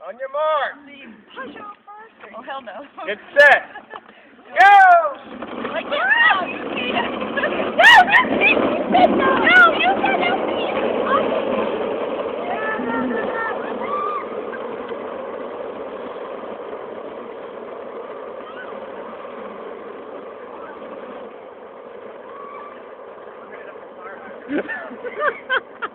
On your mark. Push off first. Oh, hell no. Get set. Go! Like, no, you can't. No, you can't. No, you cannot. Ha ha ha!